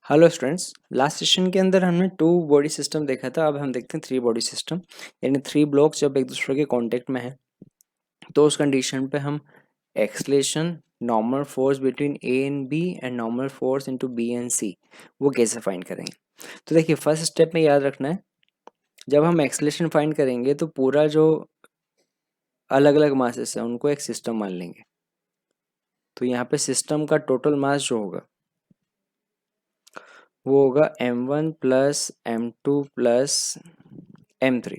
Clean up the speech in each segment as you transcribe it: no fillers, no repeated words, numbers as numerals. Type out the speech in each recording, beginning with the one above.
Hello students, last session के अंदर हमने 2 बॉडी सिस्टम देखा था। अब हम देखते हैं 3 बॉडी सिस्टम, यानी 3 ब्लॉक्स जब एक दूसरे के कांटेक्ट में है तो उस कंडीशन पे हम acceleration, normal force between A and B and normal force into B and C वो कैसे फाइंड करेंगे। तो देखिए, फर्स्ट स्टेप में याद रखना है, जब हम एक्सलेशन फाइंड करेंगे तो पूरा जो अलग अलग मासेस है उनको एक सिस्टम मान लेंगे। तो यहाँ पे सिस्टम का टोटल मास जो होगा वो होगा m1 plus m2 plus m3,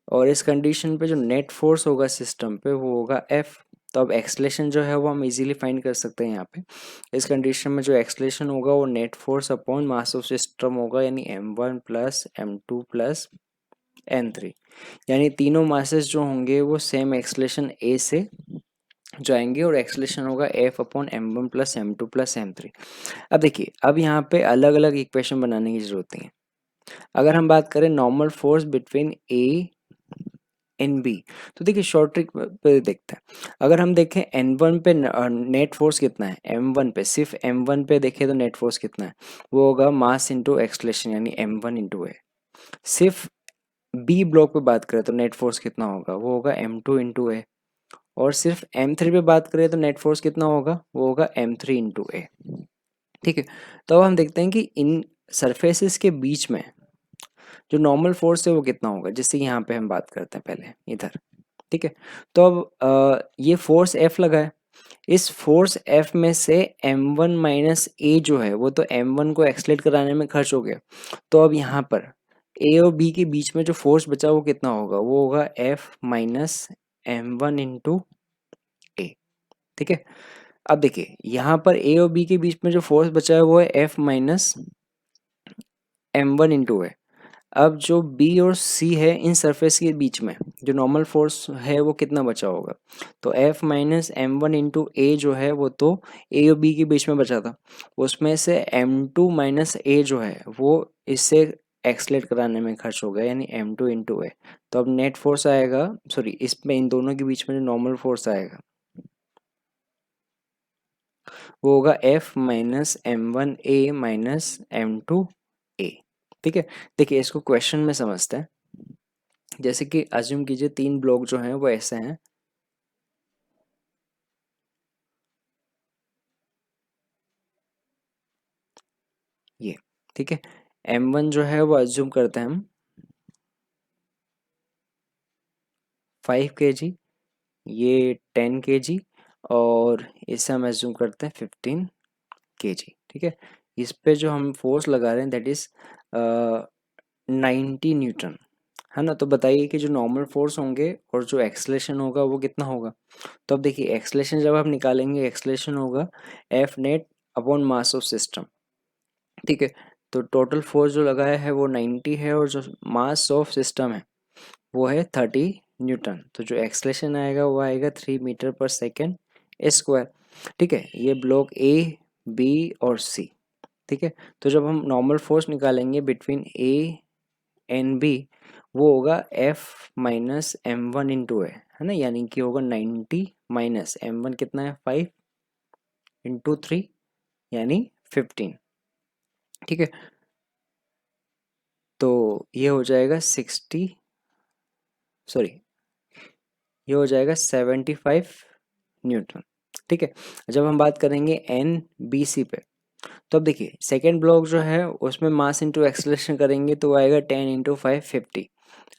और इस कंडीशन पे जो नेट फोर्स होगा सिस्टम पे वो होगा F। तो अब एक्सलेशन जो है वो हम इजीली फाइंड कर सकते हैं। यहाँ पे इस कंडीशन में जो एक्सलेशन होगा वो net force upon mass of system होगा, यानी m1 plus m2 plus m3, यानी तीनों मासेस जो होंगे वो सेम एक्सलेशन A से जाएंगे और एक्सलेशन होगा F upon m1 plus m2 plus m3। अब देखिए, अब यहाँ पे अलग अलग इक्वेशन बनाने की जरूरत नहीं है। अगर हम बात करें normal force between A and B, तो देखिए शॉर्ट ट्रिक पे देखते हैं। अगर हम देखें N1 पे नेट फोर्स कितना है, M1 पे, सिर्फ M1 पे देखें तो नेट फोर्स कितना है, वो होगा मास इंटू एक्सलेशन, यानी M1 इंटू ए। सिर्फ बी ब्लॉक पे बात करें तो नेट फोर्स कितना होगा, वो होगा M2 इंटू ए। और सिर्फ M3 पे बात करें तो नेट फोर्स कितना होगा, वो होगा M3 इंटू ए। ठीक है, तो अब हम देखते हैं कि इन सरफेसेस के बीच में जो नॉर्मल फोर्स है वो कितना होगा, जिससे यहाँ पे हम बात करते हैं पहले इधर। ठीक है, तो अब ये फोर्स F लगा है, इस फोर्स F में से m1 माइनस ए जो है वो तो m1 को एक्सलेट कराने में खर्च हो गया। तो अब यहाँ पर A और B के बीच में जो फोर्स बचा वो कितना होगा, वो होगा F माइनस m1 इंटू ए। ठीक है, अब देखिए यहाँ पर A और B के बीच में जो फोर्स बचा है वो है F माइनस m1 इंटू ए। अब जो बी और सी है इन सरफेस के बीच में जो नॉर्मल फोर्स है वो कितना बचा होगा, तो F minus M one into A जो है वो तो ए और बी के बीच में बचा था, उसमें से एम टू माइनस ए जो है वो इससे एक्सलेट कराने में खर्च हो गया, यानी एम टू इंटू ए। तो अब नेट फोर्स आएगा, सॉरी, इसमें इन दोनों के बीच में जो नॉर्मल फोर्स आएगा वो होगा F minus M one A minus M two A. ठीक है, देखिए इसको क्वेश्चन में समझते हैं। जैसे कि अज्यूम कीजिए 3 ब्लॉक जो हैं वो ऐसे हैं, ये। ठीक है, m1 जो है वो अज्यूम करते हैं हम 5 kg, ये 10 kg, और इसे हम अज्यूम करते हैं 15 kg। ठीक है, इस पे जो हम फोर्स लगा रहे हैं दैट इज 90 न्यूटन, है ना। तो बताइए कि जो नॉर्मल फोर्स होंगे और जो एक्सलेशन होगा वो कितना होगा। तो अब देखिए एक्सलेशन जब आप निकालेंगे, एक्सलेशन होगा F net upon mass of system. ठीक है, तो टोटल फोर्स जो लगाया है वो 90 है और जो मास ऑफ सिस्टम है वो है 30 न्यूटन। तो जो एक्सलेशन आएगा वो आएगा 3 मीटर पर सेकेंड स्क्वायर। ठीक है, ये ब्लॉक ए, बी और सी। ठीक है, तो जब हम नॉर्मल फोर्स निकालेंगे बिटवीन ए एंड बी वो होगा F minus M one into है ना, यानी कि होगा 90 माइनस एम वन कितना है 5 इंटू 3, यानी 15। ठीक है, तो ये हो जाएगा 60, सॉरी, ये हो जाएगा 75 न्यूटन। ठीक है, जब हम बात करेंगे एन बी सी पे, तो अब देखिए सेकेंड ब्लॉक जो है उसमें मास इंटू एक्सलेशन करेंगे तो वो आएगा 10 इंटू 5 50,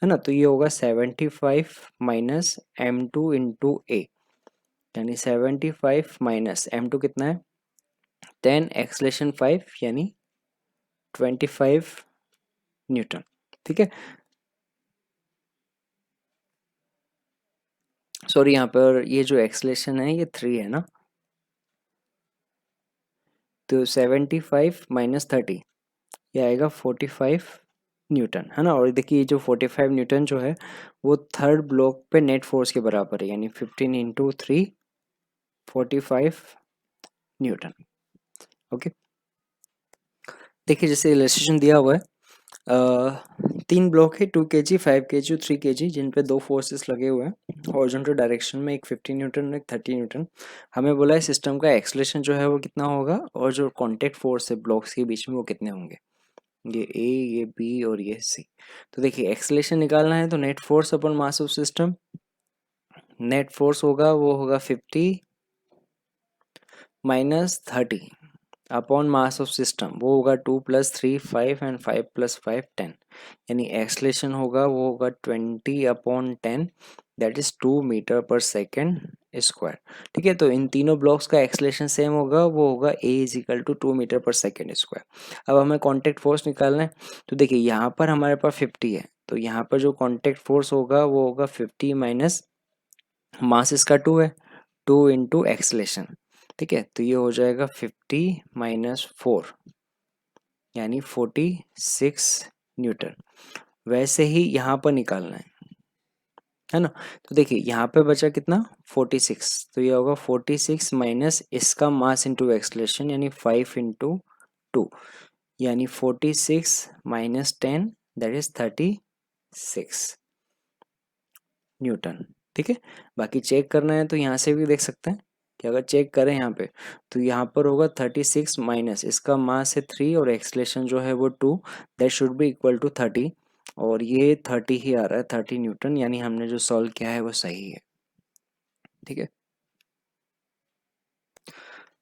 है ना। तो ये होगा 75 minus M two into A, यानी 75 माइनस एम टू कितना है 10, एक्सलेशन 5 यानी 25 न्यूटन। ठीक है, सॉरी, यहाँ पर ये जो एक्सलेशन है ये 3 है ना, तो 75 माइनस 30 ये आएगा 45 न्यूटन, है ना। और देखिए ये जो 45 न्यूटन जो है वो थर्ड ब्लॉक पे नेट फोर्स के बराबर है, यानी 15 इंटू 3 45 न्यूटन। ओके, देखिए जैसे इलस्ट्रेशन दिया हुआ है, 3 ब्लॉक है 2 kg 5 kg 3 kg जिन पे 2 फोर्सेस लगे हुए हैं हॉरिजॉन्टल डायरेक्शन में, एक 50 न्यूटन और एक 30 न्यूटन। हमें बोला है सिस्टम का एक्सलेशन जो है वो कितना होगा और जो कांटेक्ट फोर्स है ब्लॉक्स के बीच में वो कितने होंगे, ये ए, ये बी और ये सी। तो देखिए एक्सलेशन निकालना है तो net force upon mass of system, net force होगा वो होगा 50 minus 30 upon mass of system, वो होगा 2 + 3 5 एंड 5 + 5 10, यानी एक्सलेशन होगा वो होगा 20/10, that is 2 metre per second square. ठीक है, तो इन तीनों ब्लॉक्स का एक्सलेशन सेम होगा, वो होगा A = 2 metre per second square. अब हमें कॉन्टेक्ट फोर्स निकालना है, तो देखिए यहाँ पर हमारे पास 50 है, तो यहाँ पर जो कॉन्टेक्ट फोर्स होगा वो होगा 50 माइनस मास इसका 2 है, 2 इंटू एक्सलेशन। ठीक है, तो ये हो जाएगा 50 माइनस 4 यानी 46 न्यूटन। वैसे ही यहाँ पर निकालना है ना। तो देखिए यहाँ पे बचा कितना 46, तो ये होगा 46 माइनस इसका मास इंटू एक्सलेशन यानी 5 इंटू 2, यानी 46 माइनस 10 दैट इज 36 न्यूटन। ठीक है, बाकी चेक करना है तो यहाँ से भी देख सकते हैं कि अगर चेक करें यहाँ पे तो यहाँ पर होगा 36 माइनस इसका मास है 3 और एक्सलेशन जो है वो 2, that should be equal to 30, और ये 30 ही आ रहा है 30 न्यूटन, यानी हमने जो सॉल्व किया है वो सही है। ठीक है,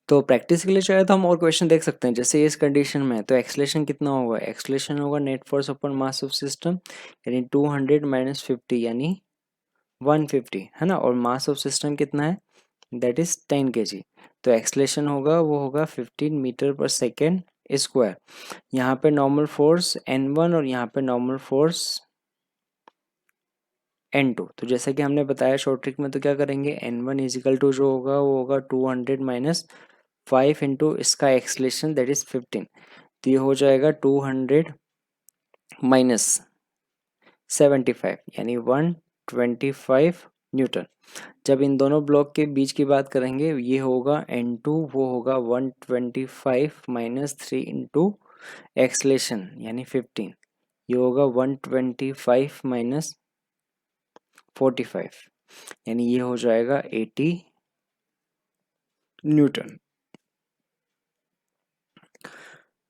तो प्रैक्टिस के लिए चाहे तो हम और क्वेश्चन देख सकते हैं, जैसे इस कंडीशन में तो एक्सलेशन कितना होगा, एक्सलेशन होगा net force upon mass of system यानी 200 माइनस 50 यानी 150 है ना, और मास ऑफ सिस्टम कितना है दैट इज 10 kg, तो एक्सलेशन होगा वो होगा 15 मीटर पर सेकेंड स्क्वायर। यहाँ पे नॉर्मल फोर्स N1 और यहाँ पे नॉर्मल फोर्स N2, तो जैसा कि हमने बताया शॉर्ट ट्रिक में, तो क्या करेंगे N1 इजिकल टू जो होगा वो होगा 200 माइनस 5 इंटू इसका एक्सलेशन दैट इज 15, तो ये हो जाएगा 200 माइनस 75 यानी 125 न्यूटन। जब इन दोनों ब्लॉक के बीच की बात करेंगे ये होगा N2, वो होगा 125 माइनस 3 इंटू एक्सलेशन यानी 15, ये होगा 125 माइनस 45 यानी ये हो जाएगा 80 न्यूटन।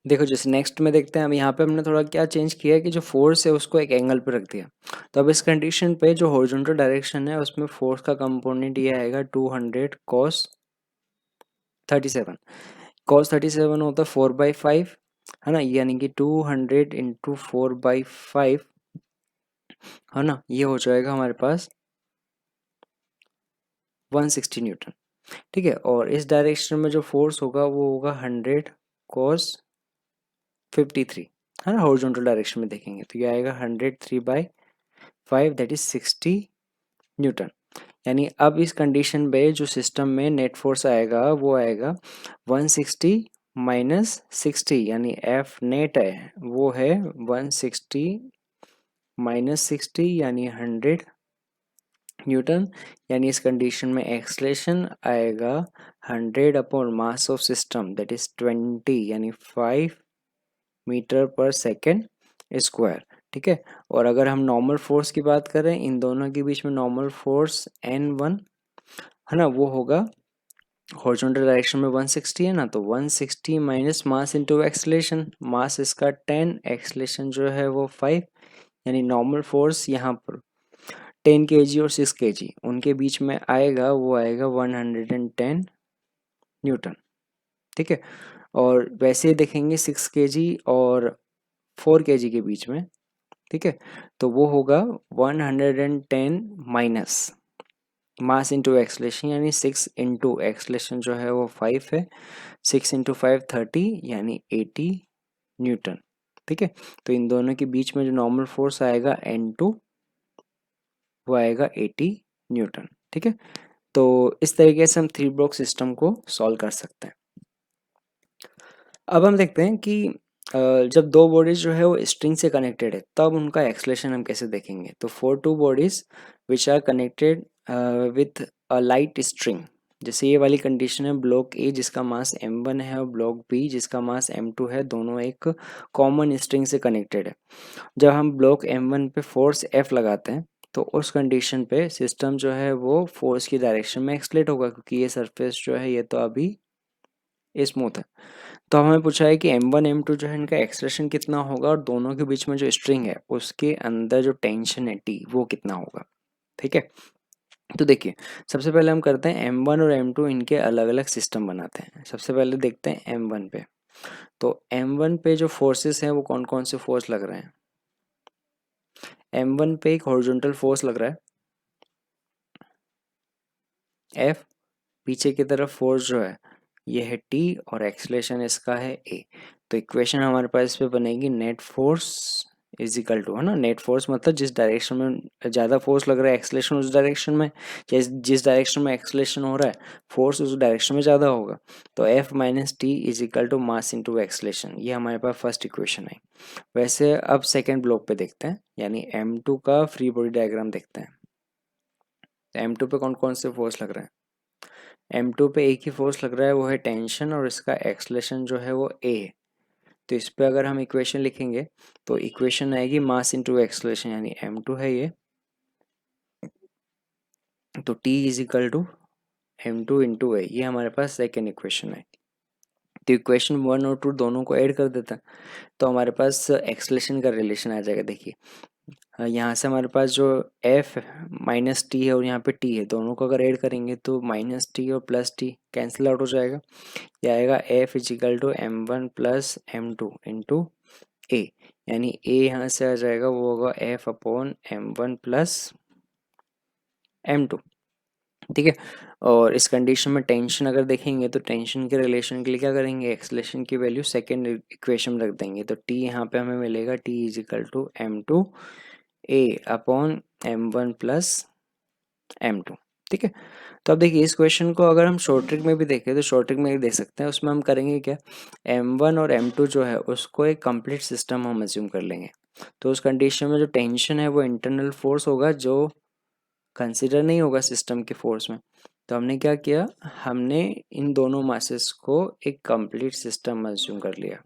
देखो जैसे नेक्स्ट में देखते हैं, हम यहाँ पे हमने थोड़ा क्या चेंज किया है कि जो फोर्स है उसको एक एंगल पे रख दिया, तो अब इस कंडीशन पे जो हॉरिजॉन्टल डायरेक्शन है उसमें फोर्स का कंपोनेंट ये आएगा 200 cos 37, cos 37 होता है 4/5 है ना, यानी कि 200 इंटू 4/5 है ना, ये हो जाएगा हमारे पास 160 न्यूटन। ठीक है, और इस डायरेक्शन में जो फोर्स होगा वो होगा 100 cos 53 है ना, हॉरिजॉन्टल डायरेक्शन में देखेंगे तो ये आएगा 103/5 दैट इज 60 न्यूटन। यानी अब इस कंडीशन पे जो सिस्टम में नेट फोर्स आएगा वो आएगा 160 माइनस 60 यानी एफ नेट है वो है 160 माइनस 60 यानी 100 न्यूटन, यानी इस कंडीशन में एक्सलेशन आएगा 100 upon mass of system that is 20 यानी 5 मीटर पर सेकेंड स्क्वायर। ठीक है, और अगर हम नॉर्मल फोर्स की बात करें इन दोनों के बीच में नॉर्मल फोर्स N1 है ना, वो होगा हॉरिजॉन्टल डायरेक्शन में 160 है ना, तो 160 माइनस मास इंटू एक्सलेशन, मास इसका 10 एक्सलेशन जो है वो 5, यानी नॉर्मल फोर्स यहाँ पर 10 kg और 6 kg उनके बीच में आएगा वो आएगा 110 न्यूटन। ठीक है, और वैसे ही देखेंगे 6 kg और 4 kg के बीच में, ठीक है, तो वो होगा 110 माइनस मास इंटू एक्सलेशन यानी 6 इंटू एक्सलेशन जो है वो 5 है, 6 इंटू 5 30 यानी 80 न्यूटन। ठीक है, तो इन दोनों के बीच में जो नॉर्मल फोर्स आएगा N2 वो आएगा 80 न्यूटन। ठीक है, तो इस तरीके से हम 3 ब्लॉक सिस्टम को सॉल्व कर सकते हैं। अब हम देखते हैं कि जब दो बॉडीज जो है वो स्ट्रिंग से कनेक्टेड है तब उनका एक्सलेशन हम कैसे देखेंगे। तो for two bodies which are connected with a light string जैसे ये वाली कंडीशन है, ब्लॉक ए जिसका मास m1 है और ब्लॉक बी जिसका मास m2 है, दोनों एक कॉमन स्ट्रिंग से कनेक्टेड है। जब हम ब्लॉक m1 पे फोर्स F लगाते हैं तो उस कंडीशन पे सिस्टम जो है वो फोर्स की डायरेक्शन में एक्सलेट होगा, क्योंकि ये सरफेस जो है ये तो अभी स्मूथ है। तो हमें पूछा है कि m1 m2 जो है इनका एक्सलेशन कितना होगा और दोनों के बीच में जो स्ट्रिंग है उसके अंदर जो टेंशन है T वो कितना होगा। ठीक है, तो देखिए सबसे पहले हम करते हैं m1 और m2 इनके अलग अलग सिस्टम बनाते हैं। सबसे पहले देखते हैं m1 पे। तो m1 पे जो फोर्सेस हैं वो कौन कौन से फोर्स लग रहे हैं। m1 पे एक हॉरिजॉन्टल फोर्स लग रहा है F, पीछे की तरफ फोर्स जो है ये है T और एक्सलेशन इसका है A। तो इक्वेशन हमारे पास इस पे बनेगी net force is equal to, है ना, नेट फोर्स मतलब जिस डायरेक्शन में ज़्यादा फोर्स लग रहा है एक्सलेशन उस डायरेक्शन में, जिस डायरेक्शन में एक्सलेशन हो रहा है फोर्स उस डायरेक्शन में ज़्यादा होगा। तो F minus T is equal to mass into acceleration, ये हमारे पास फर्स्ट इक्वेशन है। वैसे अब सेकेंड ब्लॉक पे देखते हैं, यानी M2 का फ्री बॉडी डायग्राम देखते हैं। M2 पे कौन कौन से फोर्स लग रहे हैं। M2 पे एक ही फोर्स लग रहा है, वो है टेंशन, और इसका एक्सलेशन जो है वो A है। तो इस पे अगर हम इक्वेशन लिखेंगे तो इक्वेशन आएगी मास इंटू एक्सलेशन, यानी M2 है ये, तो T is equal to M2 into A, ये हमारे पास सेकेंड इक्वेशन है। तो इक्वेशन 1 और 2 दोनों को ऐड कर देता है तो हमारे पास एक्सलेशन का रिलेशन आ जाएगा। देखिए यहाँ से हमारे पास जो F माइनस टी है और यहाँ पे T है, दोनों को अगर ऐड करेंगे तो माइनस टी और प्लस टी कैंसिल आउट हो जाएगा। ये आएगा F equal to m1 plus m2 into A, यानी ए यहाँ से आ जाएगा वो होगा F upon m1 plus m2। ठीक है, और इस कंडीशन में टेंशन अगर देखेंगे तो टेंशन के रिलेशन के लिए क्या करेंगे, एक्सलेशन की वैल्यू सेकेंड इक्वेशन में रख देंगे। तो T यहाँ पे हमें मिलेगा T is equal to m2 A upon m1 plus m2। ठीक है, तो अब देखिए इस क्वेश्चन को अगर हम शॉर्ट ट्रिक में भी देखें तो शॉर्ट ट्रिक में भी देख सकते हैं। उसमें हम करेंगे क्या, m1 और m2 जो है उसको एक कंप्लीट सिस्टम हम अज्यूम कर लेंगे। तो उस कंडीशन में जो टेंशन है वो इंटरनल फोर्स होगा जो कंसिडर नहीं होगा सिस्टम के फोर्स में। तो हमने क्या किया, हमने इन दोनों मासेस को एक कंप्लीट सिस्टम अज्यूम कर लिया।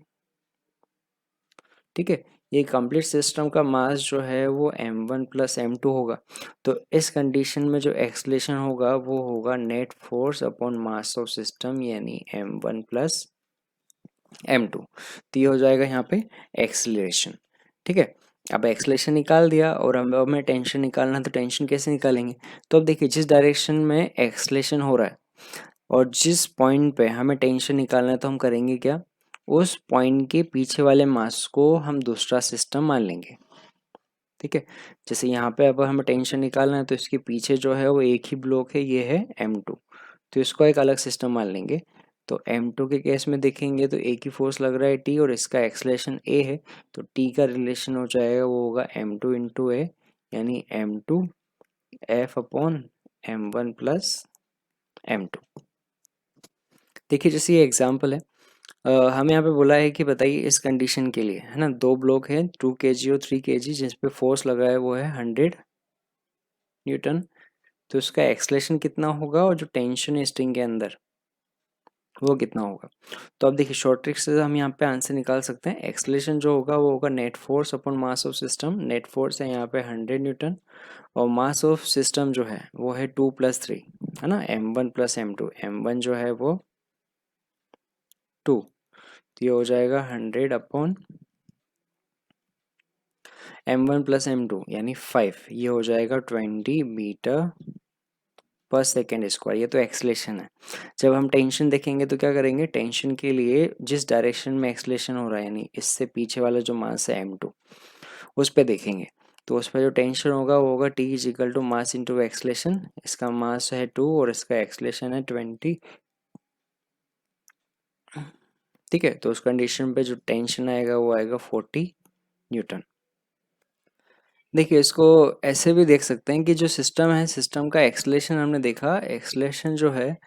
ठीक है, ये कंप्लीट सिस्टम का मास जो है वो m1 प्लस m2 होगा। तो इस कंडीशन में जो एक्सलेशन होगा वो होगा net force upon mass of system, यानी m1 प्लस m2। तो ये हो जाएगा यहाँ पे एक्सलेशन। ठीक है, अब एक्सलेशन निकाल दिया और अब हमें टेंशन निकालना है, तो टेंशन कैसे निकालेंगे। तो अब देखिए जिस डायरेक्शन में एक्सलेशन हो रहा है और जिस पॉइंट पे हमें टेंशन निकालना है तो हम करेंगे क्या, उस पॉइंट के पीछे वाले मास को हम दूसरा सिस्टम मान लेंगे। ठीक है, जैसे यहाँ पे अब हमें टेंशन निकालना है तो इसके पीछे जो है वो एक ही ब्लॉक है, ये है m2, तो इसको एक अलग सिस्टम मान लेंगे। तो m2 के केस में देखेंगे तो एक ही फोर्स लग रहा है T और इसका एक्सलेशन A है, तो T का रिलेशन हो जाएगा वो होगा m2 इंटू A, यानी m2 F upon m1 plus m2। देखिए जैसे ये एग्जाम्पल है, हमें यहाँ पे बोला है कि बताइए इस कंडीशन के लिए, है ना, दो ब्लॉक है 2 kg और 3 kg जिस पे फोर्स लगा है वो है 100 न्यूटन। तो उसका एक्सलेशन कितना होगा और जो टेंशन है स्ट्रिंग के अंदर वो कितना होगा। तो अब देखिए शॉर्ट ट्रिक से हम यहाँ पे आंसर निकाल सकते हैं। एक्सलेशन जो होगा वो होगा net force upon mass of system. Net force है यहाँ पे 100 न्यूटन और मास ऑफ सिस्टम जो है वो है 2 + 3, है ना, m1 प्लस m2। m1 जो है वो 2, तो ये हो जाएगा 100 अपॉन m1 प्लस m2 यानी 5, ये हो जाएगा 20 मीटर पर सेकेंड स्क्वायर। ये तो एक्सलेशन है। जब हम टेंशन देखेंगे तो क्या करेंगे, टेंशन के लिए जिस डायरेक्शन में एक्सलेशन हो रहा है यानी इससे पीछे वाला जो मास है m2 उस पे देखेंगे। तो उस पर जो टेंशन होगा वो होगा T is equal to mass into acceleration. इसका मास है 2 और इसका एक्सलेशन है 20। ठीक है, तो उस कंडीशन पे जो टेंशन आएगा वो आएगा 40 न्यूटन। देखिए इसको ऐसे भी देख सकते हैं कि जो सिस्टम है, सिस्टम का एक्सलेशन हमने देखा, एक्सलेशन जो है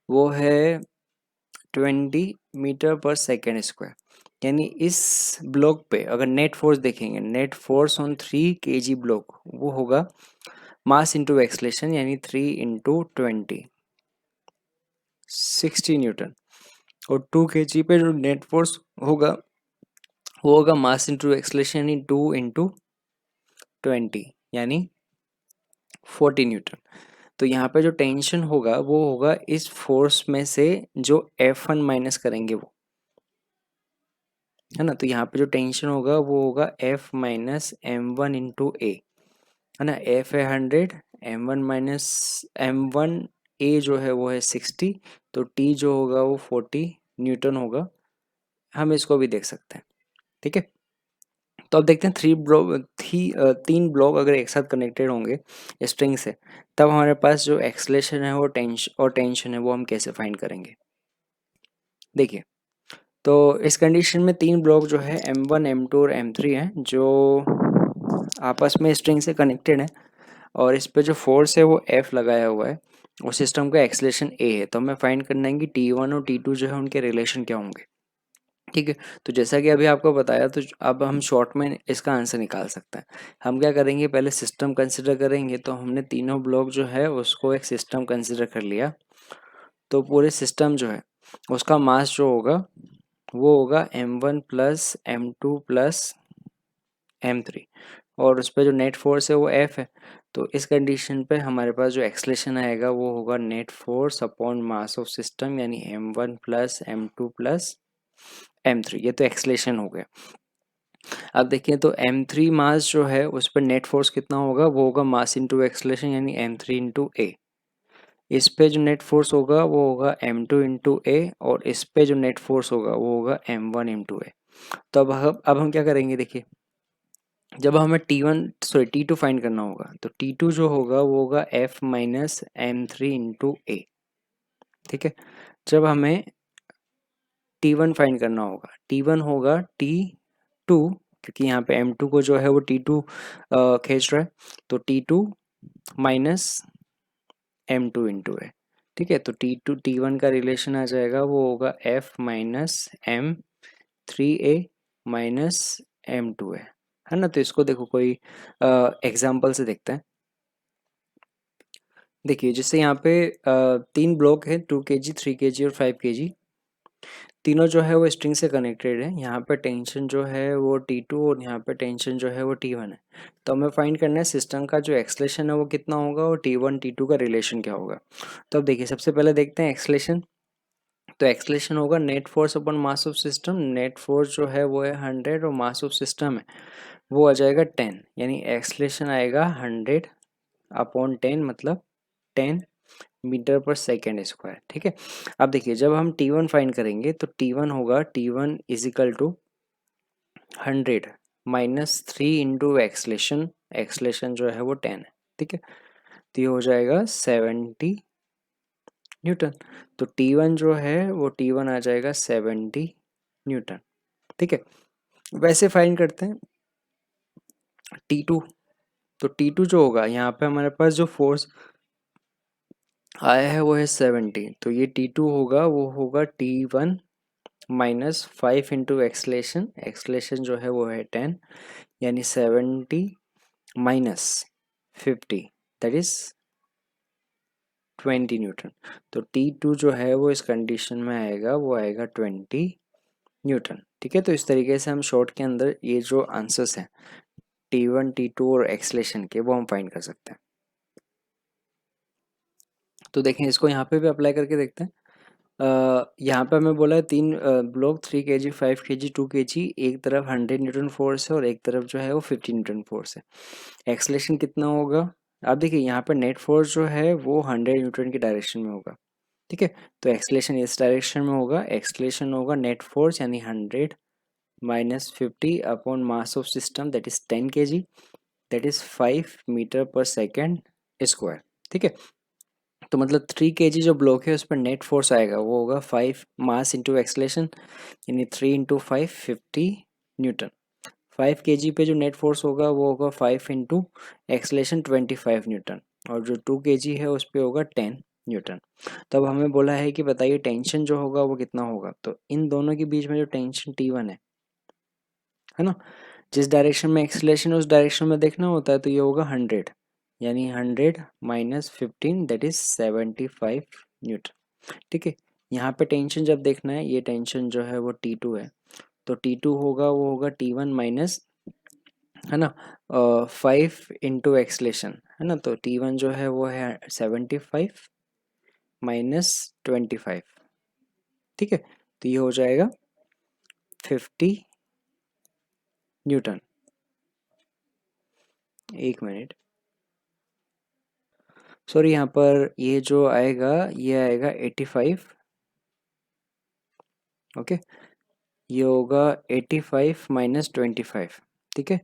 वो है 20 मीटर पर सेकेंड स्क्वायर। यानी इस ब्लॉक पे अगर नेट फोर्स देखेंगे, net force on 3 kg block वो होगा मास इंटू एक्सलेशन, यानी 3 इंटू 20। 60 न्यूटन। और 2 kg पे जो नेट फोर्स होगा वो होगा मास इंटू एक्सलेशन यानी 2 इंटू 20 यानी 40 न्यूटन। तो यहाँ पे जो टेंशन होगा वो होगा इस फोर्स में से जो F1 माइनस करेंगे वो, है ना। तो यहाँ पे जो टेंशन होगा वो होगा F माइनस M1 इंटू ए, है ना। F है 100, M1 माइनस M1 ए जो है वो है 60, तो T जो होगा वो 40 न्यूटन होगा। हम इसको भी देख सकते हैं, ठीक है। तो अब देखते हैं तीन ब्लॉक अगर एक साथ कनेक्टेड होंगे स्ट्रिंग से, तब हमारे पास जो एक्सलेशन है वो टेंशन है वो हम कैसे फाइंड करेंगे। देखिए, तो इस कंडीशन में तीन ब्लॉक जो है M1 M2 और M3 हैं जो आपस में स्ट्रिंग से कनेक्टेड है, और इस पे जो फोर्स है वो F लगाया हुआ है और सिस्टम का एक्सलेशन A है। तो हमें फाइंड करना है कि T1 और T2 जो है उनके रिलेशन क्या होंगे, ठीक है। तो जैसा कि अभी आपको बताया, तो अब हम शॉर्ट में इसका आंसर निकाल सकते हैं। हम क्या करेंगे, पहले सिस्टम कंसिडर करेंगे। तो हमने तीनों ब्लॉक जो है उसको एक सिस्टम कंसिडर कर लिया। तो पूरे सिस्टम जो है उसका मास जो होगा वो होगा M1 plus M2 plus M3, और उस पर जो नेट फोर्स है वो F है। तो इस कंडीशन पे हमारे पास जो एक्सलेशन आएगा वो होगा net force upon mass of system यानी M1 plus M2 plus M3। ये तो एक्सलेशन हो गया। अब देखिए, तो M3 मास जो है उस पर नेट फोर्स कितना होगा, वो होगा मास इंटू एक्सलेशन यानी M3 इंटू ए। इस पे जो नेट फोर्स होगा वो होगा M2 इंटू ए, और इस पे जो नेट फोर्स होगा वो होगा M1 इंटू ए। तो अब हम क्या करेंगे, देखिए, जब हमें T2 फाइंड करना होगा, तो T2 जो होगा वो होगा F माइनस M3 इंटू ए, ठीक है। जब हमें T1 फाइंड करना होगा, T1 होगा T2, क्योंकि यहाँ पे M2 को जो है वो T2 खींच रहा है, तो T2 माइनस M2 इंटू है, ठीक है। तो T1 का रिलेशन आ जाएगा वो होगा F minus M3A minus M2 है ना। तो इसको देखो, कोई एग्जाम्पल से देखते हैं। देखिए, जैसे यहाँ पे तीन ब्लॉक है 2 kg 3 kg और 5 kg, तीनों जो है वो स्ट्रिंग से कनेक्टेड है। यहाँ पे टेंशन जो है वो T2 और यहाँ पे टेंशन जो है वो T1 है। तो हमें फाइंड करना है सिस्टम का जो एक्सलेशन है वो कितना होगा और T1 T2 का रिलेशन क्या होगा। तो अब देखिए, सबसे पहले देखते हैं एक्सलेशन। तो एक्सलेशन होगा net force upon mass of system. Net force जो है वो है 100 और मास ऑफ सिस्टम है वो आ जाएगा 10, यानी एक्सलेशन आएगा 100 अपॉन 10 मतलब 10 मीटर पर सेकेंड स्क्वायर, ठीक है। अब देखिए, जब हम T1 फाइंड करेंगे तो T1 होगा T1 is equal to 100 minus 3 into acceleration. Acceleration जो है वो 10 है, ठीक है। तो ये हो जाएगा 70 न्यूटन। तो T1 जो है वो T1 आ जाएगा 70 न्यूटन, ठीक है। वैसे फाइंड करते हैं T2। तो T2 जो होगा, यहाँ पे हमारे पास जो फोर्स आया है वो है 70, तो ये T2 होगा वो होगा T1 minus 5 into acceleration. Acceleration जो है वो है 10, यानी 70 माइनस 50 दैट इज 20 न्यूटन। तो T2 जो है वो इस कंडीशन में आएगा वो आएगा 20 न्यूटन, ठीक है। तो इस तरीके से हम शॉर्ट के अंदर ये जो आंसर्स हैं T1 T2 और एक्सलेशन के वो हम फाइंड कर सकते हैं। तो देखें, इसको यहाँ पे भी अप्लाई करके देखते हैं। यहाँ पे हमें बोला है तीन ब्लॉक 3 kg 5 kg 2 kg, एक तरफ 100 न्यूटन फोर्स है और एक तरफ जो है वो 50 न्यूटन फोर्स है। एक्सलेशन कितना होगा, आप देखिए यहाँ पे नेट फोर्स जो है वो 100 न्यूटन की डायरेक्शन में होगा, ठीक है। तो एक्सलेशन इस डायरेक्शन में होगा। एक्सलेशन होगा नेट फोर्स यानी 100 minus 50 upon mass of system that is 10 kg, that is 5 metre per second square, ठीक है। तो मतलब 3 kg जो ब्लॉक है उस पर नेट फोर्स आएगा वो होगा 5 मास इंटू एक्सलेशन, यानी 3 इंटू 5 50 न्यूटन। 5 kg पे जो नेट फोर्स होगा वो होगा 5 इंटू एक्सलेशन 25 न्यूटन, और जो 2 kg है उस पर होगा 10 न्यूटन। तब हमें बोला है कि बताइए टेंशन जो होगा वो कितना होगा। तो इन दोनों के बीच में जो टेंशन T1 है ना, जिस डायरेक्शन में एक्सलेशन उस डायरेक्शन में देखना होता है, तो ये होगा 100, यानी 100 माइनस 15 दैट इज 75 न्यूटन। ठीक है, यहाँ पे टेंशन जब देखना है, ये टेंशन जो है वो T2 है, तो T2 होगा वो होगा T1 माइनस, है ना, 5 इंटू एक्सलेशन, है ना, तो T1 जो है वो है 75 माइनस 25, ठीक है, तो ये हो जाएगा 50 न्यूटन। एक मिनट, सॉरी, यहाँ पर ये जो आएगा ये आएगा 85, ओके, ये होगा 85 माइनस 25, ठीक है,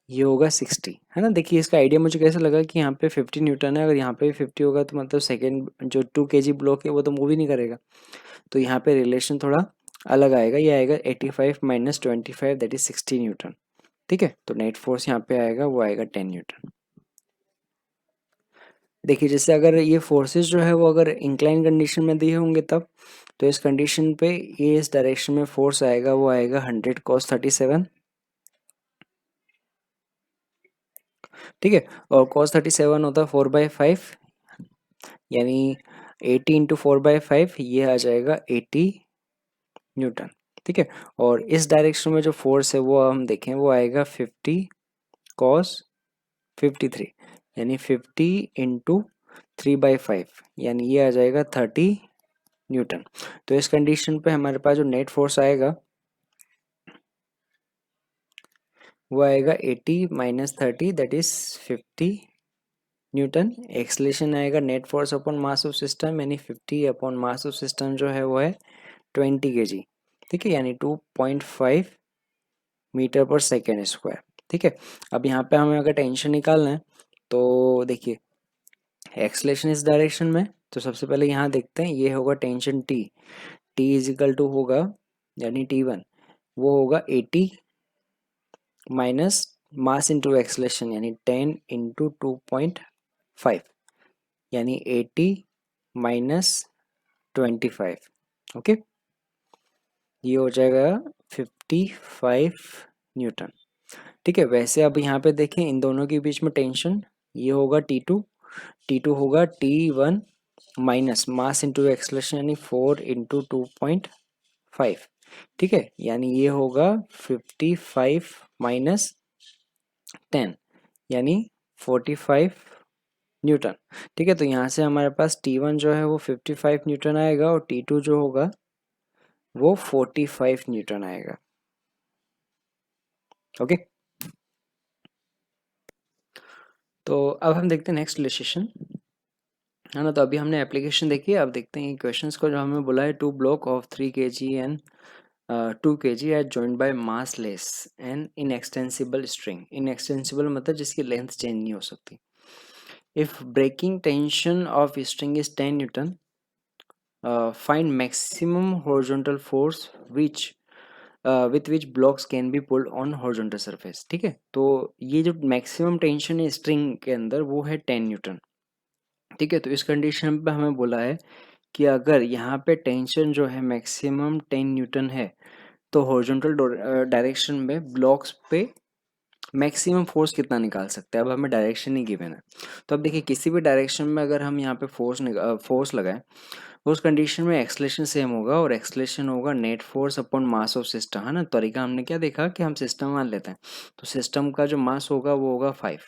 ये होगा 60, है ना। देखिए इसका आइडिया मुझे कैसा लगा कि यहाँ पे 50 न्यूटन है, अगर यहाँ पे भी 50 होगा तो मतलब सेकेंड जो 2 kg ब्लॉक है वो तो मूव ही नहीं करेगा, तो यहाँ पे रिलेशन थोड़ा अलग आएगा, ये आएगा 85 माइनस 25 दैट इज 60 न्यूटन, ठीक है, तो नेट फोर्स यहाँ पे आएगा वो आएगा 10 न्यूटन। देखिए जैसे अगर ये फोर्सेस जो है वो अगर इंक्लाइन कंडीशन में दिए होंगे तब, तो इस कंडीशन पे ये इस डायरेक्शन में फोर्स आएगा वो आएगा 100 cos 37, ठीक है, और cos 37 होता है 4/5, यानी 80 इंटू 4/5, ये आ जाएगा 80 न्यूटन, ठीक है, और इस डायरेक्शन में जो फोर्स है वो हम देखें वो आएगा 50 cos 53, यानी 50 इंटू 3/5, यानी ये आ जाएगा 30 न्यूटन। तो इस कंडीशन पे हमारे पास जो नेट फोर्स आएगा वो आएगा 80 minus 30 that is 50 newton. Acceleration आएगा net force upon mass of system, यानी 50 अपॉन मास ऑफ सिस्टम जो है वो है 20 kg, ठीक है, यानी 2.5 मीटर पर सेकेंड स्क्वायर, ठीक है। अब यहाँ पे हमें अगर टेंशन निकालना है तो देखिए एक्सलेशन इस डायरेक्शन में, तो सबसे पहले यहाँ देखते हैं, ये होगा tension T is equal to होगा, यानी T1 वो होगा 80 माइनस मास इंटू एक्सलेशन, यानी 10 इंटू 2.5, यानी 80 माइनस 25, ओके, ये हो जाएगा 55 न्यूटन, ठीक है। वैसे अब यहाँ पे देखें इन दोनों के बीच में टेंशन, ये होगा T2 होगा T1 minus mass into acceleration, यानी 4 इंटू 2.5, ठीक है, यानी ये होगा 55 माइनस 10, यानी 45 न्यूटन, ठीक है, तो यहाँ से हमारे पास T1 जो है वो 55 न्यूटन आएगा और T2 जो होगा वो 45 न्यूटन आएगा, ओके। तो अब हम देखते हैं नेक्स्ट इलस्ट्रेशन, है ना, तो अभी हमने एप्लीकेशन देखी है, अब देखते हैं क्वेश्चंस को। जो हमें बोला है 2 block of 3 kg and 2 kg at joint by mass less and inextensible string. Inextensible मतलब जिसकी लेंथ चेंज नहीं हो सकती। If breaking tension of string is 10 newton, find maximum horizontal force which with which blocks can be pulled on horizontal surface, ठीक है, तो ये जो मैक्सिमम टेंशन है स्ट्रिंग के अंदर वो है 10 न्यूटन, ठीक है, तो इस कंडीशन पे हमें बोला है कि अगर यहाँ पे टेंशन जो है मैक्सिमम 10 न्यूटन है, तो हॉरिजॉन्टल डायरेक्शन में ब्लॉक्स पे मैक्सिमम फोर्स कितना निकाल सकते हैं। अब हमें डायरेक्शन ही गिवन है, तो अब देखिए किसी भी डायरेक्शन में अगर हम यहाँ पे फोर्स लगाएं, उस कंडीशन में एक्सलेशन सेम होगा, और एक्सलेशन होगा net force upon mass of system, है ना। तरीका हमने क्या देखा कि हम सिस्टम मान लेते हैं, तो सिस्टम का जो मास होगा वो होगा 5,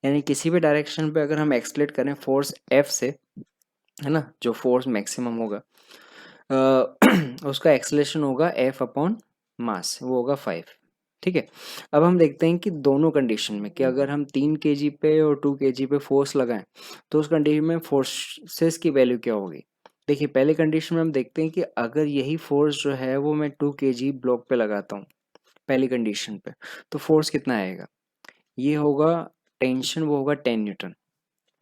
यानी किसी भी डायरेक्शन पे अगर हम एक्सलेट करें फोर्स F से, है ना, जो फोर्स मैक्सिमम होगा उसका एक्सलेशन होगा F अपॉन मास, वो होगा 5, ठीक है। अब हम देखते हैं कि दोनों कंडीशन में कि अगर हम 3 kg पे और 2 kg पे फोर्स लगाएं, तो उस कंडीशन में फोर्सेस की वैल्यू क्या होगी। देखिए पहले कंडीशन में हम देखते हैं कि अगर यही फोर्स जो है वो मैं 2 kg ब्लॉक पे लगाता हूँ पहली कंडीशन पे, तो फोर्स कितना आएगा, ये होगा टेंशन वो होगा 10 न्यूटन,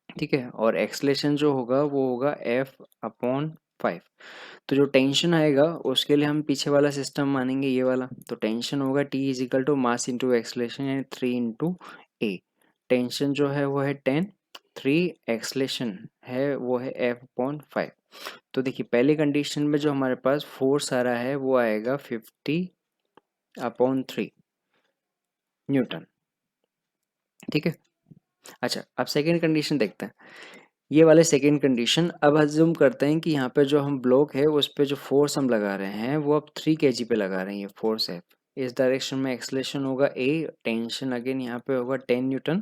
ठीक है, और एक्सलेशन जो होगा वो होगा F अपॉन 5। तो जो टेंशन आएगा उसके लिए हम पीछे वाला सिस्टम मानेंगे, ये वाला, तो टेंशन होगा T is equal to mass into acceleration, यानी 3 इंटू ए। टेंशन जो है वो है 10, 3 एक्सलेशन है वो है F अपॉन 5। तो देखिए पहली कंडीशन में जो हमारे पास फोर्स आ रहा है वो आएगा 50 अपॉन 3 न्यूटन, ठीक है। अच्छा अब सेकेंड कंडीशन देखते हैं। ये वाले सेकेंड कंडीशन। अब अज्यूम करते हैं कि यहाँ पे जो हम ब्लॉक है उस पे जो फोर्स हम लगा रहे हैं वो अब 3 kg पे लगा रहे हैं, ये फोर्स है। इस डायरेक्शन में एक्सलेशन होगा ए, टेंशन अगेन यहाँ पे होगा 10 न्यूटन।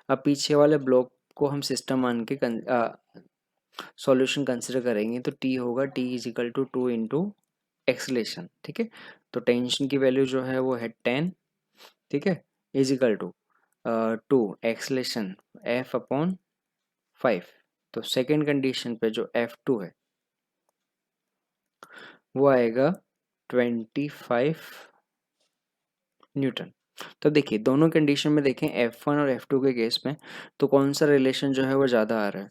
अब पीछे वाले ब्लॉक को हम सिस्टम मान के सॉल्यूशन कंसिडर करेंगे तो टी होगा T is equal to 2 into acceleration, ठीक है। तो टेंशन की वैल्यू जो है वो है 10, ठीक है, is equal to 2 acceleration F upon 5। तो सेकेंड कंडीशन पे जो F2 है वो आएगा 25 न्यूटन। तो देखिए दोनों कंडीशन में देखें F1 और F2 के केस में तो कौन सा रिलेशन जो है वो ज़्यादा आ रहा है।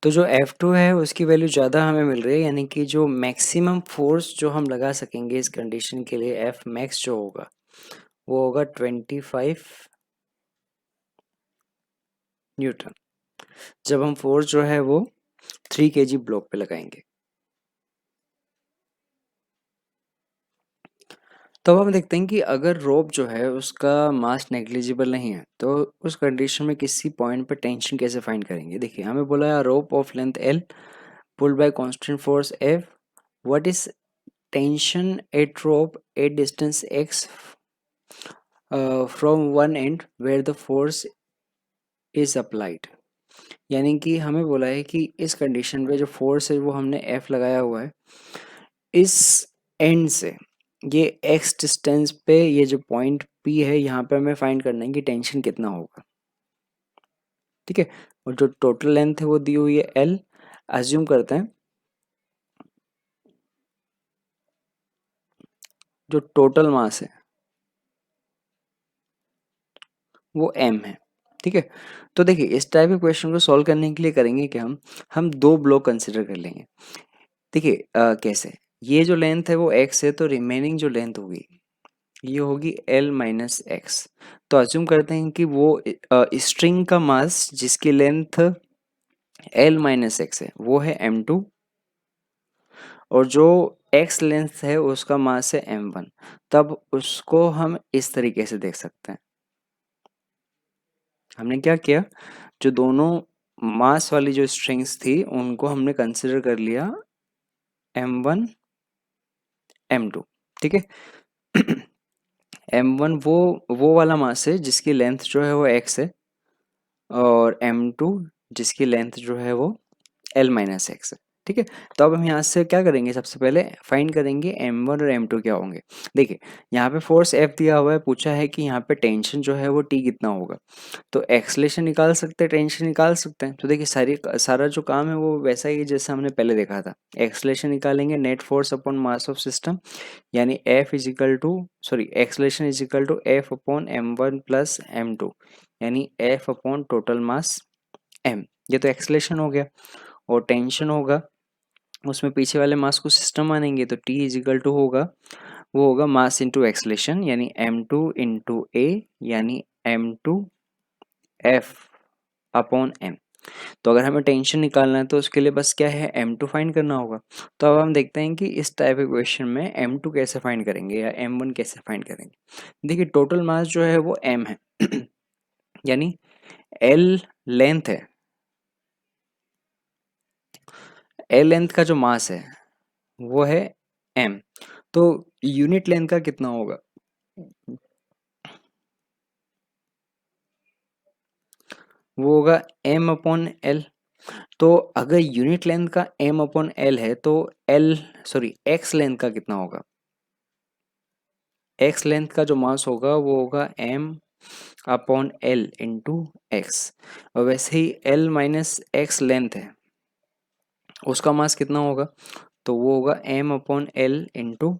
तो जो F2 है उसकी वैल्यू ज़्यादा हमें मिल रही है, यानी कि जो मैक्सिमम फोर्स जो हम लगा सकेंगे इस कंडीशन के लिए F मैक्स जो होगा वो होगा 25 न्यूटन, जब हम फोर्स जो है वो 3 kg ब्लॉक पे लगाएंगे। तो अब हम देखते हैं कि अगर रोप जो है उसका मास नेग्लिजिबल नहीं है तो उस कंडीशन में किसी पॉइंट पे टेंशन कैसे फाइंड करेंगे। देखिए हमें बोला है rope of length L pulled by constant force F, what is tension at rope at distance X from one end where the force is applied. यानी कि हमें बोला है कि इस कंडीशन पे जो फोर्स है वो हमने एफ लगाया हुआ है इस एंड से ये एक्स डिस्टेंस पे, ये जो पॉइंट पी है यहाँ पे हमें फाइंड करना है कि टेंशन कितना होगा, ठीक है। और जो टोटल लेंथ है वो दी हुई है एल। अज्यूम करते हैं जो टोटल मास है वो एम है, ठीक है। तो देखिए इस टाइप के क्वेश्चन को सॉल्व करने के लिए करेंगे कि हम दो ब्लॉक कंसिडर कर लेंगे। देखिए कैसे, ये जो लेंथ है वो एक्स है तो रिमेनिंग जो लेंथ होगी ये होगी एल माइनस एक्स। तो अज्यूम करते हैं कि वो स्ट्रिंग का मास जिसकी लेंथ एल माइनस एक्स है वो है एम टू, और जो एक्स लेंथ है उसका मास है एम वन। तब उसको हम इस तरीके से देख सकते हैं। हमने क्या किया, जो दोनों मास वाली जो स्ट्रिंग्स थी उनको हमने कंसिडर कर लिया एम वन एम टू, ठीक है। एम वन वो वाला मास है जिसकी लेंथ जो है वो एक्स है, और एम टू जिसकी लेंथ जो है वो एल माइनस एक्स है, ठीक है। तो अब हम यहाँ से क्या करेंगे, सबसे पहले फाइंड करेंगे एम वन और एम टू क्या होंगे। देखिए यहाँ पे फोर्स एफ दिया हुआ है, पूछा है कि यहाँ पे टेंशन जो है वो टी कितना होगा। तो एक्सलेशन निकाल सकते हैं, टेंशन निकाल सकते हैं। तो देखिए सारा जो काम है वो वैसा ही है जैसा हमने पहले देखा था। एक्सलेशन निकालेंगे net force upon mass of system, यानी F is equal to sorry acceleration is equal to F upon M one plus M two, यानी F upon total mass M. ये तो एक्सलेशन हो गया। और टेंशन होगा उसमें पीछे वाले मास को सिस्टम मानेंगे तो टी इज इक्वल टू होगा वो होगा मास इंटू एक्सलेशन, यानी एम टू इंटू ए, यानी M two F upon M. तो अगर हमें टेंशन निकालना है तो उसके लिए बस क्या है एम टू फाइंड करना होगा। तो अब हम देखते हैं कि इस टाइप के क्वेश्चन में एम टू कैसे फाइंड करेंगे या एम वन कैसे फाइंड करेंगे। देखिए टोटल मास जो है वो एम है, यानी एल लेंथ है, एल लेंथ का जो मास है वो है एम। तो यूनिट लेंथ का कितना होगा, वो होगा एम अपॉन एल। तो अगर यूनिट लेंथ का एम अपॉन एल है तो एल सॉरी एक्स लेंथ का कितना होगा, एक्स लेंथ का जो मास होगा वो होगा M upon L into X. और वैसे ही एल माइनस एक्स लेंथ है उसका मास कितना होगा, तो वो होगा M upon L into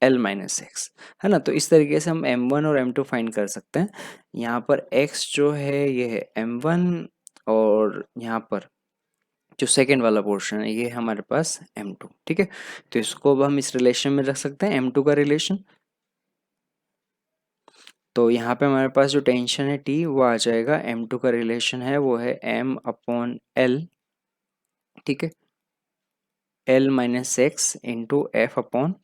L minus X, है ना। तो इस तरीके से हम एम वन और एम टू फाइंड कर सकते हैं। यहाँ पर एक्स जो है ये है एम वन, और यहाँ पर जो सेकेंड वाला पोर्शन है ये हमारे पास एम टू, ठीक है। तो इसको अब हम इस रिलेशन में रख सकते हैं एम टू का रिलेशन। तो यहाँ पे हमारे पास जो टेंशन है टी वो आ जाएगा, एम टू का रिलेशन है वो है एम अपॉन एल, ठीक है, L minus X into F upon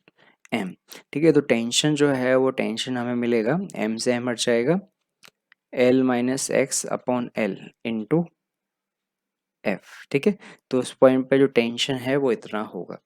M, ठीक है। तो टेंशन जो है वो टेंशन हमें मिलेगा एम से एम हट जाएगा, L minus x upon L into F. ठीक है, तो उस पॉइंट पे जो टेंशन है वो इतना होगा।